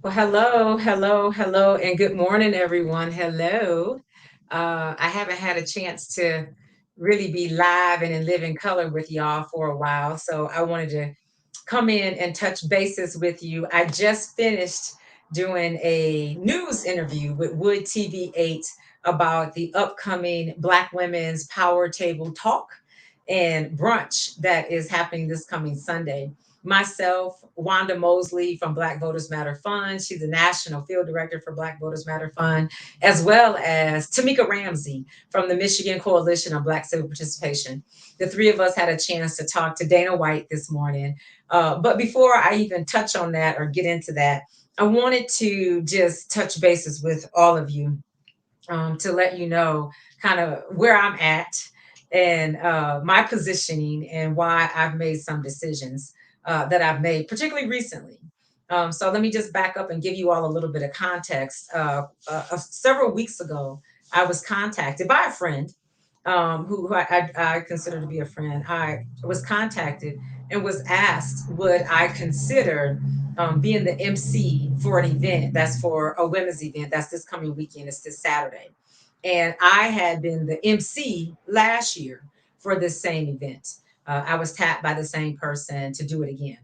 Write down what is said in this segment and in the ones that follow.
Well, hello, hello, hello, and good morning, everyone. Hello. I haven't had a chance to really be live and in living color with y'all for a while, so I wanted to come in and touch bases with you. I just finished doing a news interview with Wood TV 8 about the upcoming Black Women's Power Table Talk and brunch that is happening this coming Sunday. Myself, Wanda Mosley from Black Voters Matter Fund. She's the National Field Director for Black Voters Matter Fund, as well as Tamika Ramsey from the Michigan Coalition on Black Civic Participation. The three of us had a chance to talk to Dana White this morning. But before I even touch on that or get into that, I wanted to just touch bases with all of you to let you know kind of where I'm at and my positioning and why I've made some decisions that I've made, particularly recently. So let me just back up and give you all a little bit of context. Several weeks ago, I was contacted by a friend who I consider to be a friend. I was contacted and was asked, would I consider being the MC for an event that's for a women's event that's this coming weekend. It's this Saturday. And I had been the MC last year for this same event. I was tapped by the same person to do it again.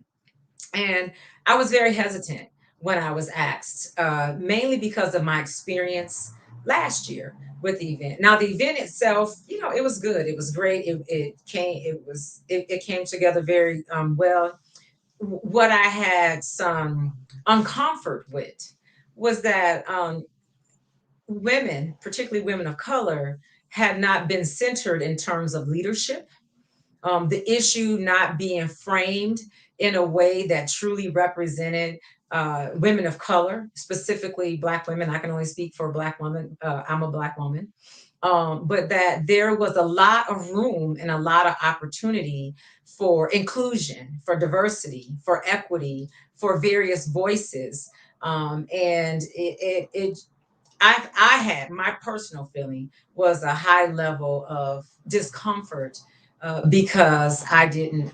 And I was very hesitant when I was asked, mainly because of my experience last year with the event. Now, the event itself, it was good. It was great. It came together very well. What I had some uncomfort with was that women, particularly women of color, had not been centered in terms of leadership, the issue not being framed in a way that truly represented women of color, specifically Black women. I can only speak for a Black woman. I'm a Black woman. But that there was a lot of room and a lot of opportunity for inclusion, for diversity, for equity, for various voices. And I had my personal feeling was a high level of discomfort because I didn't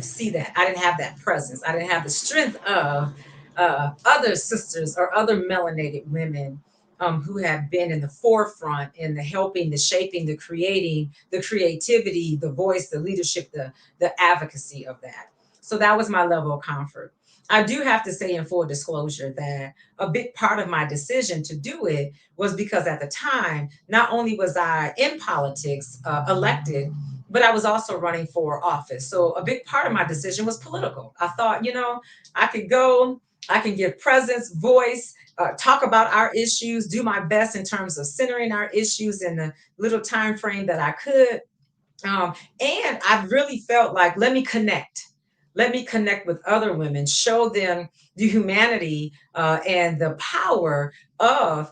see that. I didn't have that presence. I didn't have the strength of other sisters or other melanated women who have been in the forefront in the helping, the shaping, the creating, the creativity, the voice, the leadership, the advocacy of that. So that was my level of comfort. I do have to say, in full disclosure, that a big part of my decision to do it was because at the time, not only was I in politics, elected, but I was also running for office. So a big part of my decision was political. I thought, I could go, I can give presence, voice, talk about our issues, do my best in terms of centering our issues in the little time frame that I could. And I really felt like, let me connect. Let me connect with other women, show them the humanity and the power of,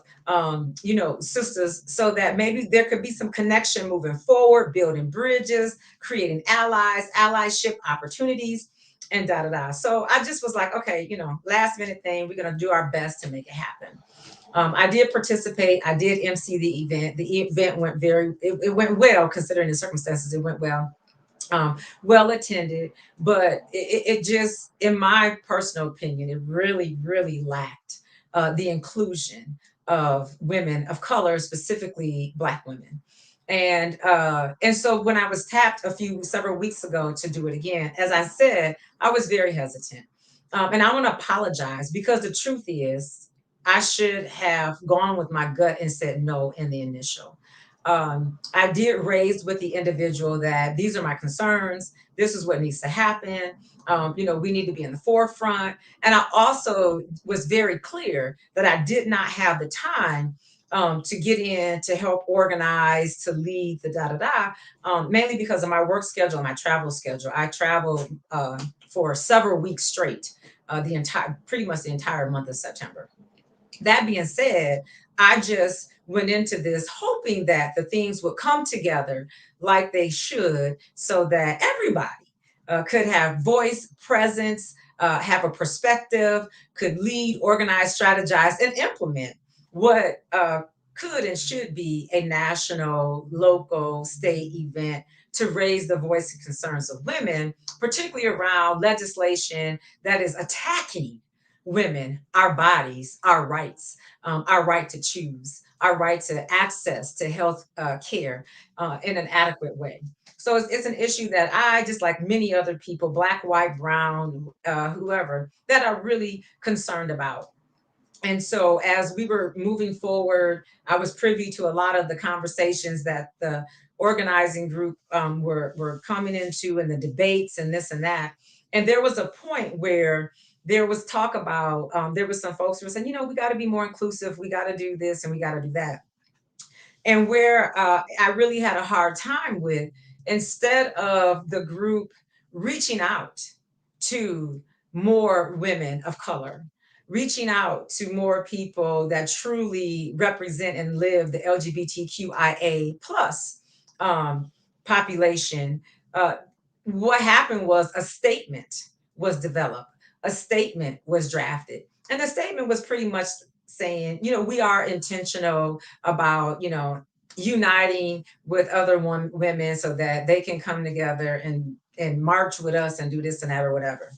sisters, so that maybe there could be some connection moving forward, building bridges, creating allies, allyship opportunities, and da da da. So I just was like, okay, last minute thing, we're gonna do our best to make it happen. I did participate. I did MC the event. The event it went well considering the circumstances. It went well, well attended, but it just, in my personal opinion, it really, really lacked the inclusion of women of color, specifically Black women. And so when I was tapped several weeks ago to do it again, as I said, I was very hesitant. And I want to apologize because the truth is, I should have gone with my gut and said no in the initial. I did raise with the individual that these are my concerns. This is what needs to happen. We need to be in the forefront. And I also was very clear that I did not have the time to get in to help organize, to lead the da da da, mainly because of my work schedule and my travel schedule. I traveled for several weeks straight, pretty much the entire month of September. That being said, I just went into this hoping that the things would come together like they should so that everybody could have voice, presence, have a perspective, could lead, organize, strategize, and implement what could and should be a national, local, state event to raise the voice and concerns of women, particularly around legislation that is attacking women, our bodies, our rights, our right to choose, our right to access to health care in an adequate way. So it's an issue that I, just like many other people, black, white, brown, whoever, that are really concerned about. And so as we were moving forward, I was privy to a lot of the conversations that the organizing group were coming into, and the debates and this and that. And there was a point where there was talk about, there was some folks who were saying, we got to be more inclusive, we got to do this and we got to do that. And where I really had a hard time with, instead of the group reaching out to more women of color, reaching out to more people that truly represent and live the LGBTQIA plus um, population, uh, what happened was a statement was developed, a statement was drafted, and the statement was pretty much saying, we are intentional about, uniting with other women so that they can come together and march with us and do this and that or whatever.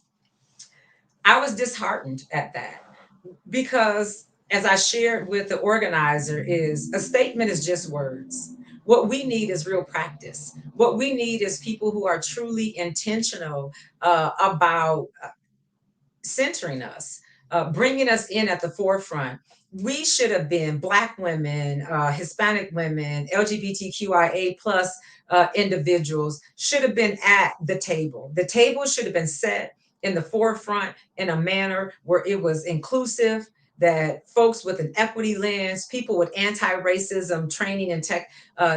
I was disheartened at that, because as I shared with the organizer, is a statement is just words. What we need is real practice. What we need is people who are truly intentional about centering us, bringing us in at the forefront. We should have been Black women, Hispanic women, LGBTQIA plus individuals should have been at the table. The table should have been set in the forefront in a manner where it was inclusive, that folks with an equity lens, people with anti-racism training and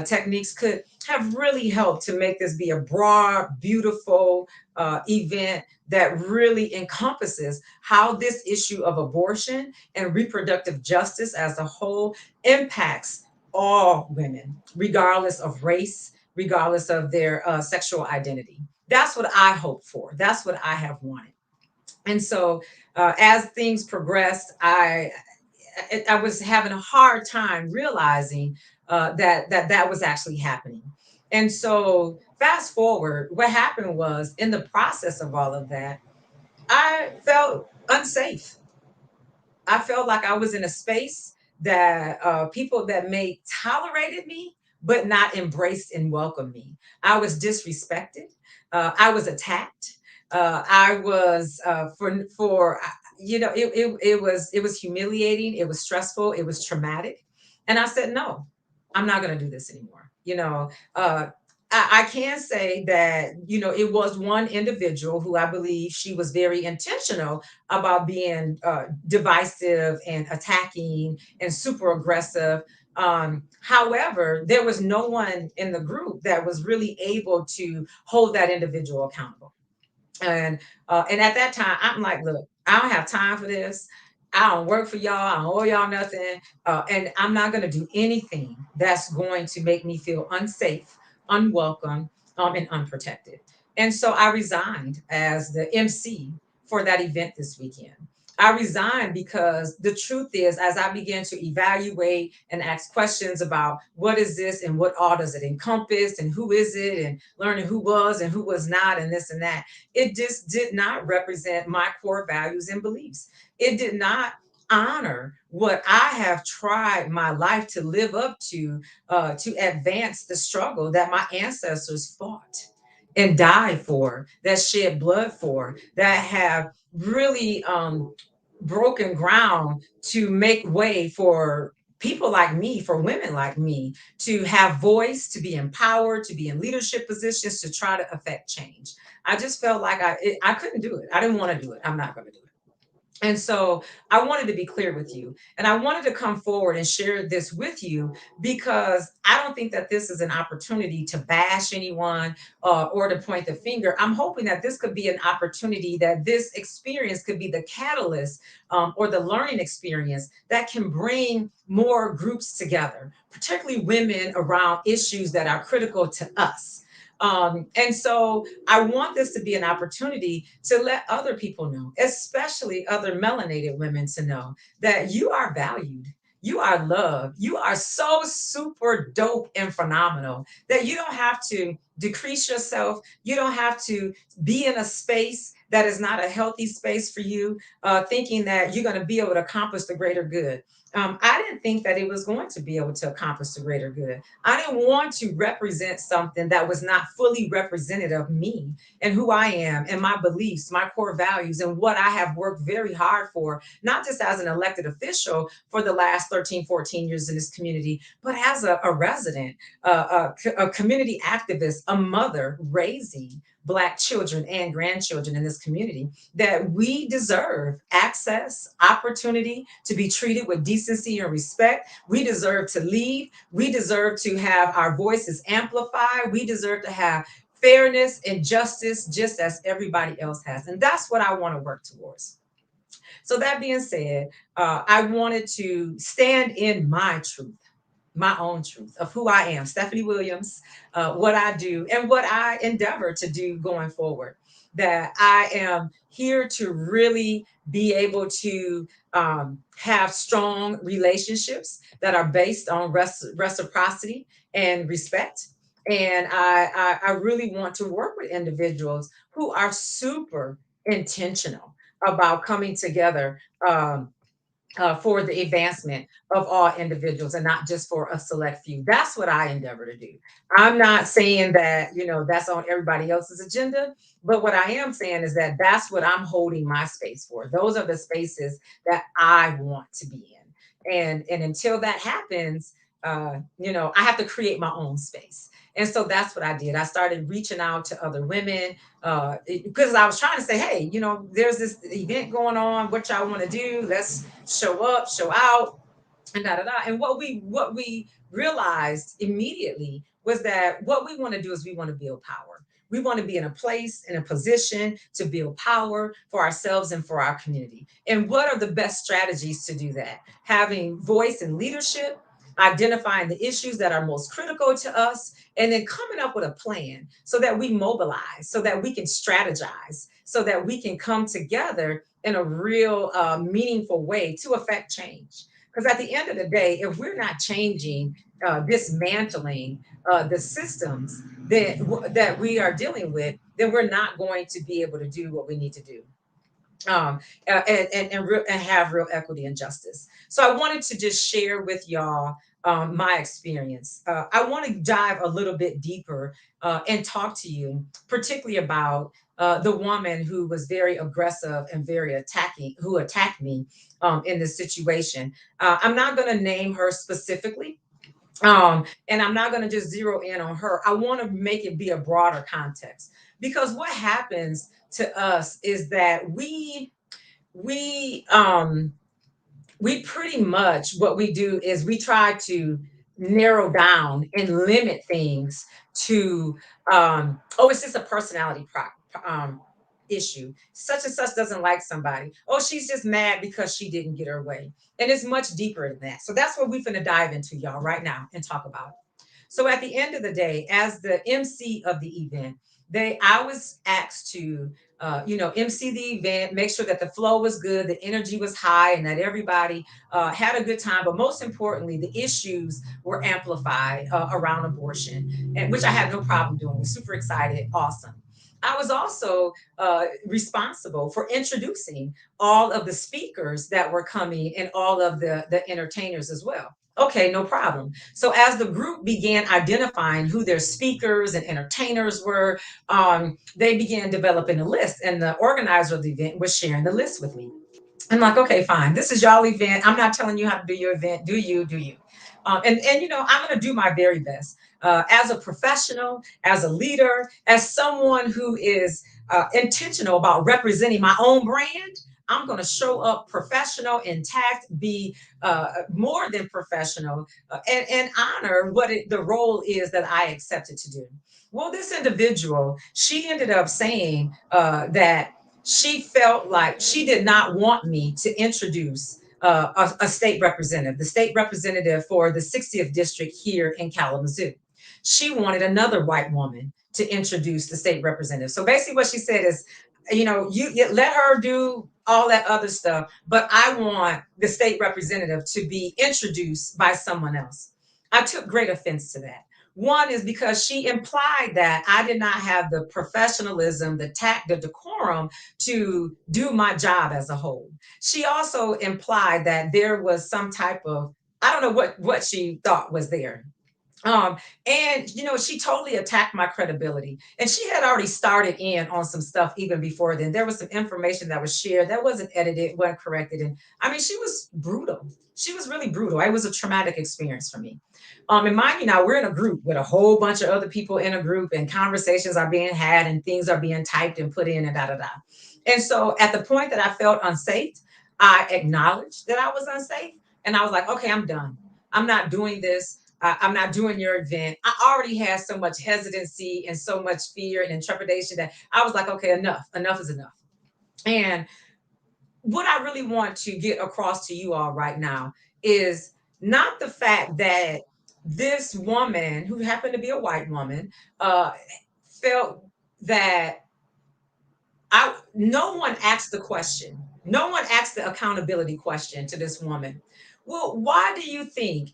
techniques could have really helped to make this be a broad, beautiful event that really encompasses how this issue of abortion and reproductive justice as a whole impacts all women, regardless of race, regardless of their sexual identity. That's what I hope for. That's what I have wanted. And so, as things progressed, I was having a hard time realizing that was actually happening. And so, fast forward, what happened was, in the process of all of that, I felt unsafe. I felt like I was in a space that people that may tolerated me, but not embraced and welcomed me. I was disrespected. I was attacked. I was it was humiliating. It was stressful. It was traumatic. And I said, no, I'm not going to do this anymore. I can say that, it was one individual who I believe she was very intentional about being divisive and attacking and super aggressive. However, there was no one in the group that was really able to hold that individual accountable. And at that time, I'm like, look, I don't have time for this. I don't work for y'all. I don't owe y'all nothing. And I'm not going to do anything that's going to make me feel unsafe, unwelcome, and unprotected. And so I resigned as the MC for that event this weekend. I resigned because the truth is, as I began to evaluate and ask questions about what is this and what all does it encompass and who is it, and learning who was and who was not and this and that, it just did not represent my core values and beliefs. It did not honor what I have tried my life to live up to advance the struggle that my ancestors fought and died for, that shed blood for, that have really broken ground to make way for people like me, for women like me, to have voice, to be empowered, to be in leadership positions, to try to affect change. I just felt like I couldn't do it. I didn't want to do it. I'm not going to do it. And so I wanted to be clear with you. And I wanted to come forward and share this with you, because I don't think that this is an opportunity to bash anyone or to point the finger. I'm hoping that this could be an opportunity, that this experience could be the catalyst or the learning experience that can bring more groups together, particularly women, around issues that are critical to us. And so I want this to be an opportunity to let other people know, especially other melanated women, to know that you are valued. You are loved. You are so super dope and phenomenal that you don't have to decrease yourself. You don't have to be in a space that is not a healthy space for you, thinking that you're going to be able to accomplish the greater good. I didn't think that it was going to be able to accomplish the greater good. I didn't want to represent something that was not fully representative of me and who I am and my beliefs, my core values, and what I have worked very hard for, not just as an elected official for the last 13, 14 years in this community, but as a resident, a community activist, a mother raising Black children and grandchildren in this community, that we deserve access, opportunity to be treated with decency and respect. We deserve to lead. We deserve to have our voices amplified. We deserve to have fairness and justice just as everybody else has. And that's what I want to work towards. So, that being said, I wanted to stand in my truth, my own truth of who I am, Stephanie Williams, what I do, and what I endeavor to do going forward. That I am here to really be able to have strong relationships that are based on reciprocity and respect. And I really want to work with individuals who are super intentional about coming together, for the advancement of all individuals and not just for a select few. That's what I endeavor to do. I'm not saying that, that's on everybody else's agenda, but what I am saying is that that's what I'm holding my space for. Those are the spaces that I want to be in. And until that happens, I have to create my own space. And so that's what I did. I started reaching out to other women, because I was trying to say, hey, there's this event going on. What y'all want to do? Let's show up, show out, and da da da. And what we realized immediately was that what we want to do is we want to build power. We want to be in a place, in a position to build power for ourselves and for our community. And what are the best strategies to do that? Having voice and leadership, identifying the issues that are most critical to us, and then coming up with a plan so that we mobilize, so that we can strategize, so that we can come together in a real meaningful way to affect change. Because at the end of the day, if we're not changing, dismantling the systems that we are dealing with, then we're not going to be able to do what we need to do, and have real equity and justice. So I wanted to just share with y'all my experience. I want to dive a little bit deeper and talk to you, particularly about the woman who was very aggressive and very attacking, who attacked me in this situation. I'm not going to name her specifically. And I'm not going to just zero in on her. I want to make it be a broader context, because what happens to us is that we we pretty much, what we do is we try to narrow down and limit things to, oh, it's just a personality issue. Such and such doesn't like somebody. Oh, she's just mad because she didn't get her way. And it's much deeper than that. So that's what we're going to dive into, y'all, right now and talk about. So at the end of the day, as the MC of the event, I was asked to, MC the event, make sure that the flow was good, the energy was high, and that everybody had a good time. But most importantly, the issues were amplified around abortion, and which I had no problem doing. Was super excited, awesome. I was also responsible for introducing all of the speakers that were coming and all of the entertainers as well. Okay, no problem. So as the group began identifying who their speakers and entertainers were, they began developing a list, and the organizer of the event was sharing the list with me. I'm like, okay, fine. This is y'all event. I'm not telling you how to do your event. Do you? Do you? And I'm going to do my very best as a professional, as a leader, as someone who is intentional about representing my own brand. I'm going to show up professional, intact, be more than professional, and honor the role is that I accepted to do. Well, this individual, she ended up saying that she felt like she did not want me to introduce a state representative, the state representative for the 60th district here in Kalamazoo. She wanted another white woman to introduce the state representative. So basically, what she said is, you let her do all that other stuff, but I want the state representative to be introduced by someone else. I took great offense to that. One is because she implied that I did not have the professionalism, the tact, the decorum to do my job as a whole. She also implied that there was some type of, I don't know what she thought was there. Um, and she totally attacked my credibility. And she had already started in on some stuff even before then. There was some information that was shared that wasn't edited, wasn't corrected. And I mean, she was brutal. She was really brutal. It was a traumatic experience for me. And mind you, now we're in a group with a whole bunch of other people in a group, and conversations are being had, and things are being typed and put in, and da da da. And so at the point that I felt unsafe, I acknowledged that I was unsafe, and I was like, okay, I'm done. I'm not doing this. I'm not doing your event. I already had so much hesitancy and so much fear and intrepidation that I was like, okay, enough. Enough is enough. And what I really want to get across to you all right now is not the fact that this woman, who happened to be a white woman, felt that no one asked the question. No one asked the accountability question to this woman. Well, why do you think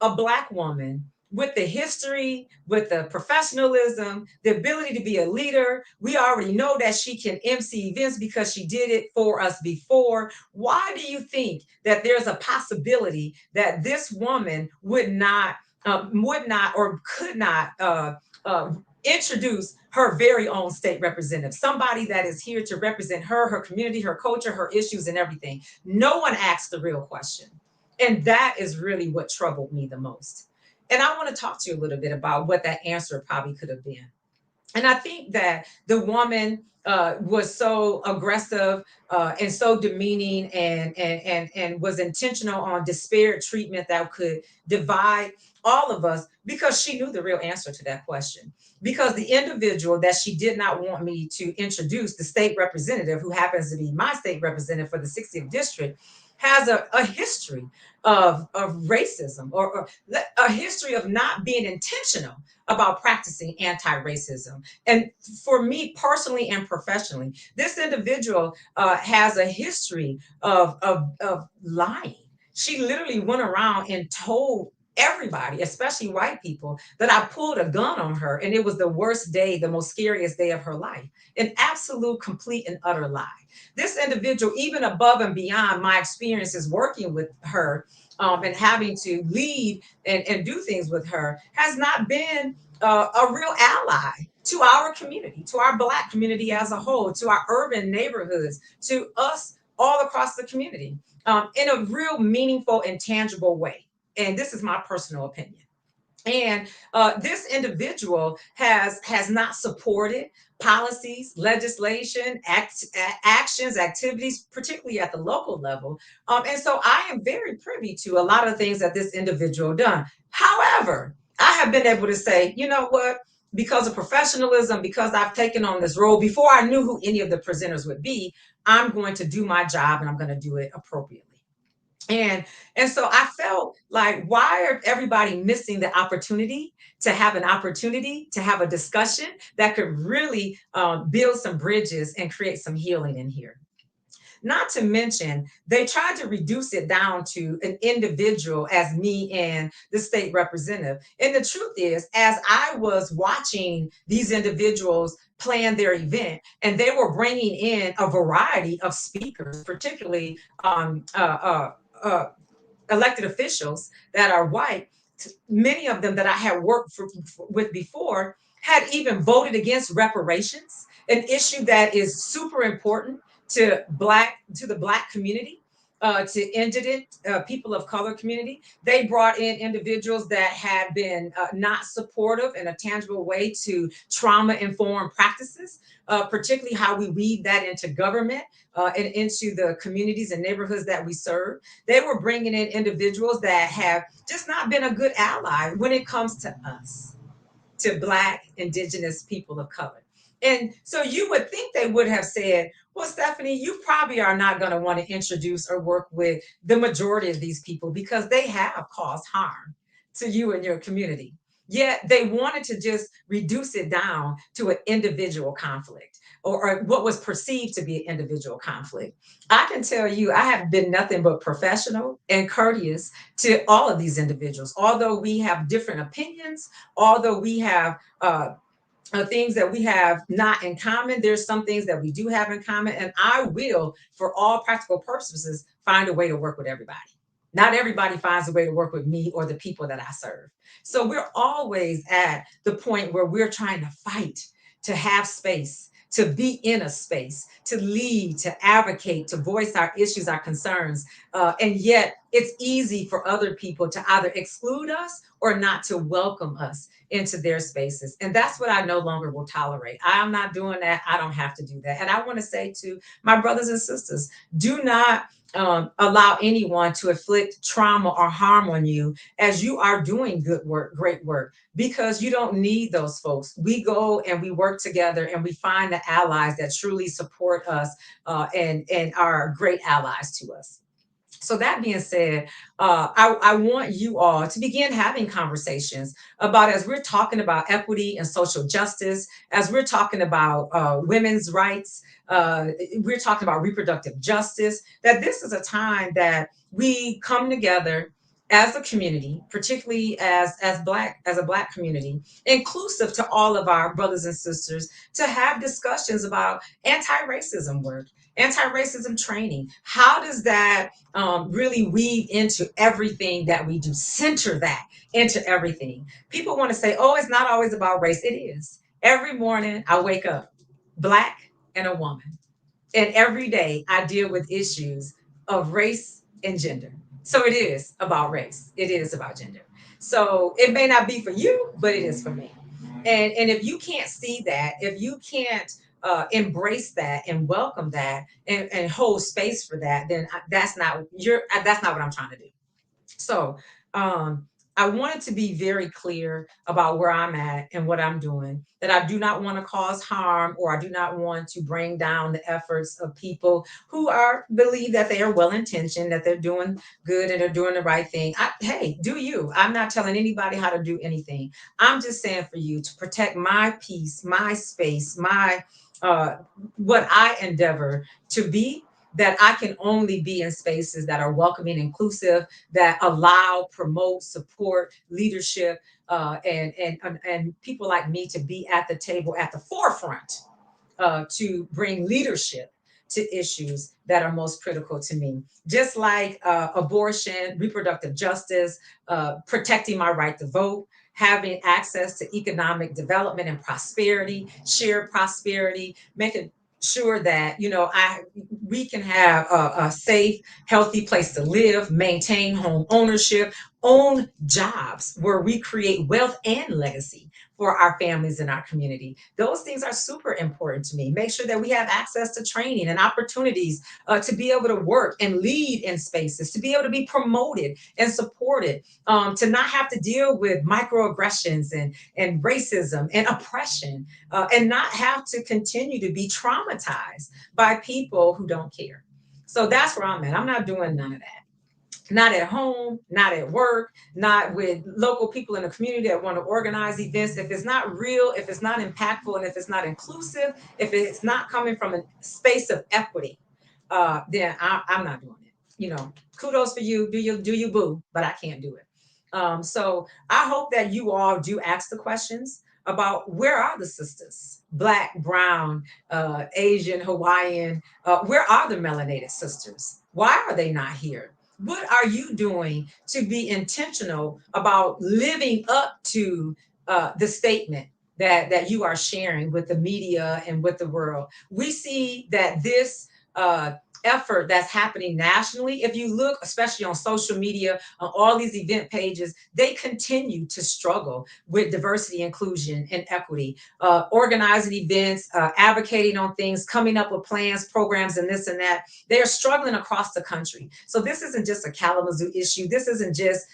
a black woman with the history, with the professionalism, the ability to be a leader, we already know that she can MC events because she did it for us before. Why do you think that there's a possibility that this woman would not or could not uh, introduce her very own state representative, somebody that is here to represent her, her community, her culture, her issues, and everything? No one asked the real question. And that is really what troubled me the most. And I want to talk to you a little bit about what that answer probably could have been. And I think that the woman was so aggressive and so demeaning, and was intentional on disparate treatment that could divide all of us, because she knew the real answer to that question. Because the individual that she did not want me to introduce, the state representative, who happens to be my state representative for the 60th district, has a history of racism, or a history of not being intentional about practicing anti-racism. And for me personally and professionally, this individual has a history of lying. She literally went around and told everybody, especially white people, that I pulled a gun on her, and it was the worst day, the most scariest day of her life. An absolute, complete, and utter lie. This individual, even above and beyond my experiences working with her, and having to lead and do things with her, has not been a real ally to our community, to our Black community as a whole, to our urban neighborhoods, to us all across the community, in a real meaningful and tangible way. And this is my personal opinion. And this individual has not supported policies, legislation, actions, activities, particularly at the local level. And so I am very privy to a lot of things that this individual done. However, I have been able to say, you know what? Because of professionalism, because I've taken on this role before I knew who any of the presenters would be, I'm going to do my job, and I'm going to do it appropriately. And so I felt like, why are everybody missing the opportunity to have an opportunity to have a discussion that could really build some bridges and create some healing in here? Not to mention, they tried to reduce it down to an individual as me and the state representative. And the truth is, as I was watching these individuals plan their event, and they were bringing in a variety of speakers, particularly elected officials that are white, many of them that I had worked with before, had even voted against reparations, an issue that is super important to the Black community, to indigent people of color community. They brought in individuals that had been not supportive in a tangible way to trauma-informed practices, particularly how we weave that into government and into the communities and neighborhoods that we serve. They were bringing in individuals that have just not been a good ally when it comes to us, to Black, indigenous people of color. And so you would think they would have said, well, Stephanie, you probably are not going to want to introduce or work with the majority of these people because they have caused harm to you and your community. Yet they wanted to just reduce it down to an individual conflict, or what was perceived to be an individual conflict. I can tell you, I have been nothing but professional and courteous to all of these individuals. Although we have different opinions, although we have things that we have not in common, there's some things that we do have in common. And I will, for all practical purposes, find a way to work with everybody. Not everybody finds a way to work with me or the people that I serve. So we're always at the point where we're trying to fight, to have space, to be in a space, to lead, to advocate, to voice our issues, our concerns. And yet it's easy for other people to either exclude us or not to welcome us into their spaces. And that's what I no longer will tolerate. I'm not doing that. I don't have to do that. And I want to say to my brothers and sisters, do not allow anyone to inflict trauma or harm on you as you are doing good work, great work, because you don't need those folks. We go and we work together and we find the allies that truly support us, and are great allies to us. So that being said, I want you all to begin having conversations about, as we're talking about equity and social justice, as we're talking about women's rights, we're talking about reproductive justice, that this is a time that we come together as a community, particularly as a black community, inclusive to all of our brothers and sisters, to have discussions about anti-racism work, anti-racism training. How does that really weave into everything that we do? Center that into everything. People want to say, oh, it's not always about race. It is. Every morning I wake up black and a woman. And every day I deal with issues of race and gender. So it is about race. It is about gender. So it may not be for you, but it is for me. And if you can't see that, if you can't embrace that and welcome that, and hold space for that, then that's not what I'm trying to do. So I wanted to be very clear about where I'm at and what I'm doing, that I do not want to cause harm, or I do not want to bring down the efforts of people who are believe that they are well intentioned, that they're doing good and they're doing the right thing. Hey, do you? I'm not telling anybody how to do anything. I'm just saying for you to protect my peace, my space, my uh, what I endeavor to be, that I can only be in spaces that are welcoming, inclusive, that allow, promote, support leadership, and people like me to be at the table, at the forefront, to bring leadership to issues that are most critical to me. Just like abortion, reproductive justice, protecting my right to vote, having access to economic development and prosperity, shared prosperity, making sure that I we can have a safe, healthy place to live, maintain home ownership, own jobs where we create wealth and legacy for our families and our community. Those things are super important to me. Make sure that we have access to training and opportunities to be able to work and lead in spaces, to be able to be promoted and supported, to not have to deal with microaggressions and racism and oppression, and not have to continue to be traumatized by people who don't care. So that's where I'm at. I'm not doing none of that. Not at home, not at work, not with local people in the community that want to organize events. If it's not real, if it's not impactful, and if it's not inclusive, if it's not coming from a space of equity, then I'm not doing it. Kudos for you. Do you boo? But I can't do it. So I hope that you all do ask the questions about, where are the sisters, Black, Brown, Asian, Hawaiian? Where are the melanated sisters? Why are they not here? What are you doing to be intentional about living up to the statement that you are sharing with the media and with the world? We see that this effort that's happening nationally, if you look, especially on social media, on all these event pages, they continue to struggle with diversity, inclusion, and equity, organizing events, advocating on things, coming up with plans, programs, and this and that. They are struggling across the country. So this isn't just a Kalamazoo issue. This isn't just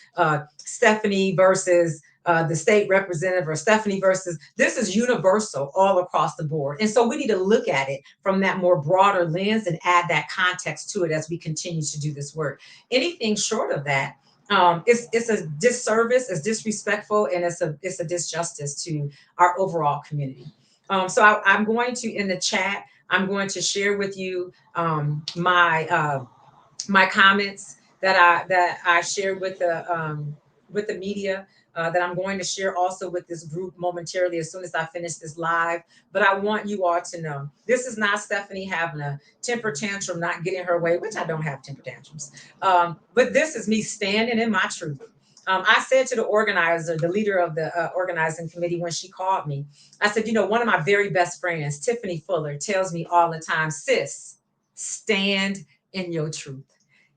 Stephanie versus the state representative, or Stephanie versus, this is universal all across the board. And so we need to look at it from that more broader lens and add that context to it as we continue to do this work. Anything short of that It's a disservice, it's disrespectful, and it's a disjustice to our overall community. So I'm going to, in the chat, I'm going to share with you my comments that I shared with the media, that I'm going to share also with this group momentarily as soon as I finish this live. But I want you all to know this is not Stephanie having a temper tantrum, not getting her way, which I don't have temper tantrums. But this is me standing in my truth. I said to the organizer, the leader of the organizing committee, when she called me, I said, one of my very best friends, Tiffany Fuller, tells me all the time, sis, stand in your truth.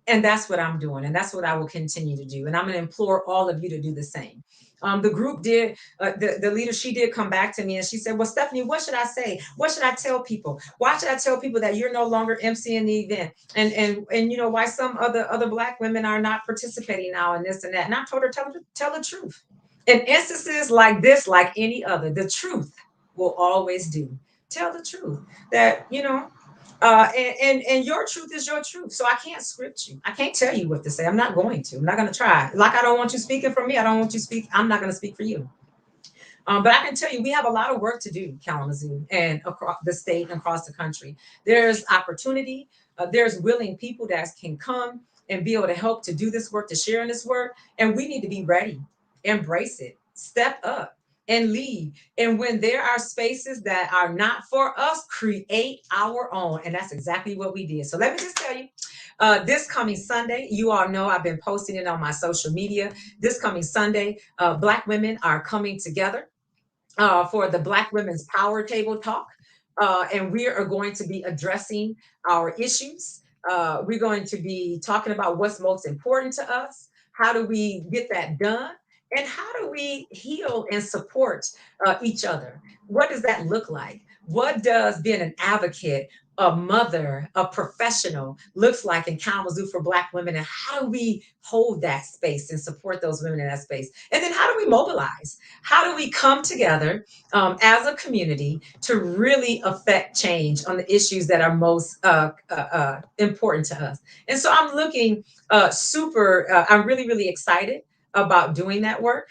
And that's what I'm doing. And that's what I will continue to do. And I'm going to implore all of you to do the same. The group did, the leader, she did come back to me and she said, well, Stephanie, what should I say? What should I tell people? Why should I tell people that you're no longer emceeing the event? And why some other Black women are not participating now and this and that. And I told her, tell the truth. In instances like this, like any other, the truth will always do. Tell the truth that, and your truth is your truth. So I can't script you. I can't tell you what to say. I'm not going to. I'm not going to try. Like I don't want you speaking for me. I don't want you speak. I'm not going to speak for you. But I can tell you, we have a lot of work to do, Kalamazoo, and across the state and across the country. There's opportunity. There's willing people that can come and be able to help to do this work, to share in this work. And we need to be ready, embrace it, step up and lead. And when there are spaces that are not for us, create our own. And that's exactly what we did. So let me just tell you, this coming Sunday, you all know I've been posting it on my social media. This coming Sunday, Black women are coming together for the Black Women's Power Table Talk. And we are going to be addressing our issues. We're going to be talking about what's most important to us. How do we get that done? And how do we heal and support each other? What does that look like? What does being an advocate, a mother, a professional looks like in Kalamazoo for Black women? And how do we hold that space and support those women in that space? And then how do we mobilize? How do we come together as a community to really affect change on the issues that are most important to us? And so I'm looking I'm really, really excited about doing that work.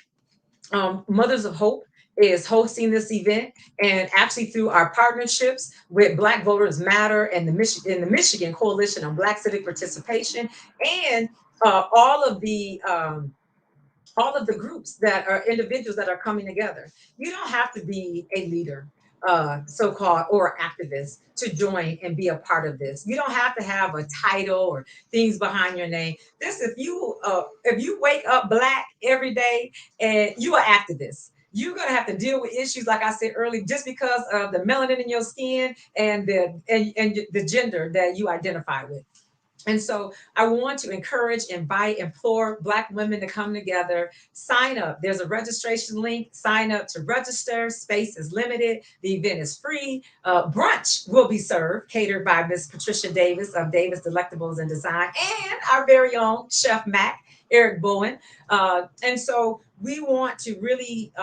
Mothers of Hope is hosting this event, and actually through our partnerships with Black Voters Matter and the Michigan Coalition on Black Civic Participation, and uh, all of the um, all of the groups that are individuals that are coming together. You don't have to be a leader, so-called, or activist to join and be a part of this. You don't have to have a title or things behind your name. This, if you wake up Black every day and you are activist, you're gonna have to deal with issues like I said earlier, just because of the melanin in your skin and the gender that you identify with. And so I want to encourage, invite, implore Black women to come together, sign up. There's a registration link, sign up to register. Space is limited. The event is free. Brunch will be served, catered by Miss Patricia Davis of Davis Delectables and Design, and our very own Chef Mac, Eric Bowen. And so we want to really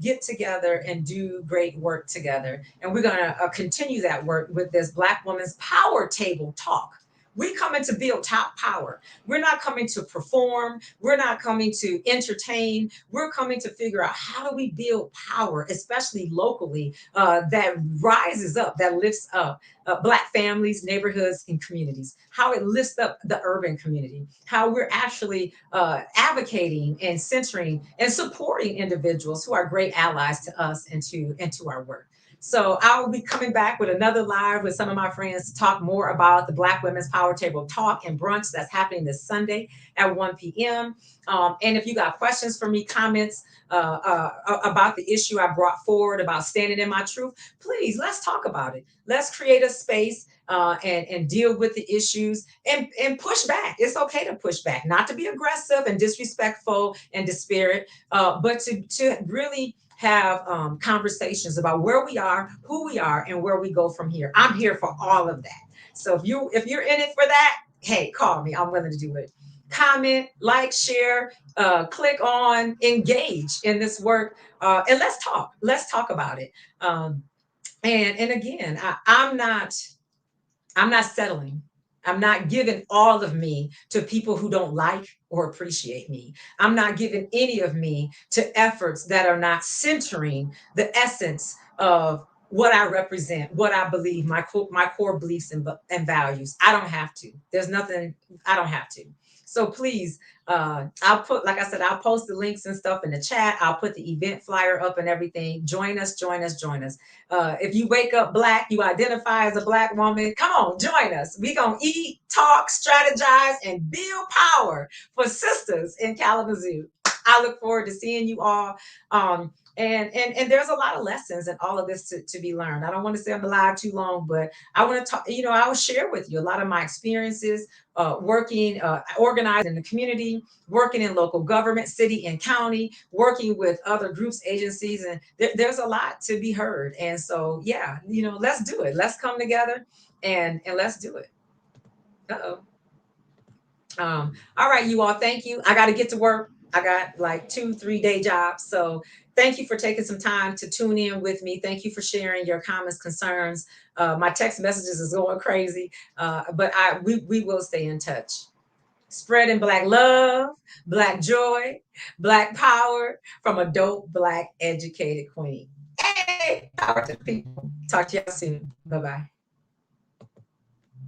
get together and do great work together. And we're going to continue that work with this Black Women's Power Table Talk. We coming to build top power. We're not coming to perform. We're not coming to entertain. We're coming to figure out how do we build power, especially locally, that rises up, that lifts up Black families, neighborhoods, and communities. How it lifts up the urban community. How we're actually advocating and centering and supporting individuals who are great allies to us and to our work. So I will be coming back with another live with some of my friends to talk more about the Black Women's Power Table Talk and Brunch that's happening this Sunday at 1 p.m. And if you got questions for me, comments about the issue I brought forward about standing in my truth, please, let's talk about it. Let's create a space and deal with the issues and push back. It's okay to push back, not to be aggressive and disrespectful and disparate, but to really have conversations about where we are, who we are, and where we go from here. I'm here for all of that. So if you're in it for that, hey, call me. I'm willing to do it. Comment, like, share, click on, engage in this work, and let's talk. Let's talk about it. And again, I'm not settling. I'm not giving all of me to people who don't like or appreciate me. I'm not giving any of me to efforts that are not centering the essence of what I represent, what I believe, my core beliefs and values. I don't have to. There's nothing, I don't have to. So please, I'll put, like I said, I'll post the links and stuff in the chat. I'll put the event flyer up and everything. Join us, join us, join us. If you wake up Black, you identify as a Black woman, come on, join us. We're going to eat, talk, strategize, and build power for sisters in Kalamazoo. I look forward to seeing you all. And there's a lot of lessons in all of this to be learned. I don't want to stay on the live too long, but I want to talk, I will share with you a lot of my experiences working, organized in the community, working in local government, city and county, working with other groups, agencies, and there's a lot to be heard. And so, yeah, let's do it. Let's come together and let's do it. Uh-oh. All right, you all, thank you. I got to get to work. I got like 2, 3 day jobs. So thank you for taking some time to tune in with me. Thank you for sharing your comments, concerns. My text messages is going crazy, but we will stay in touch. Spreading Black love, Black joy, Black power from a dope Black educated queen. Hey, power to the people. Talk to y'all soon. Bye bye.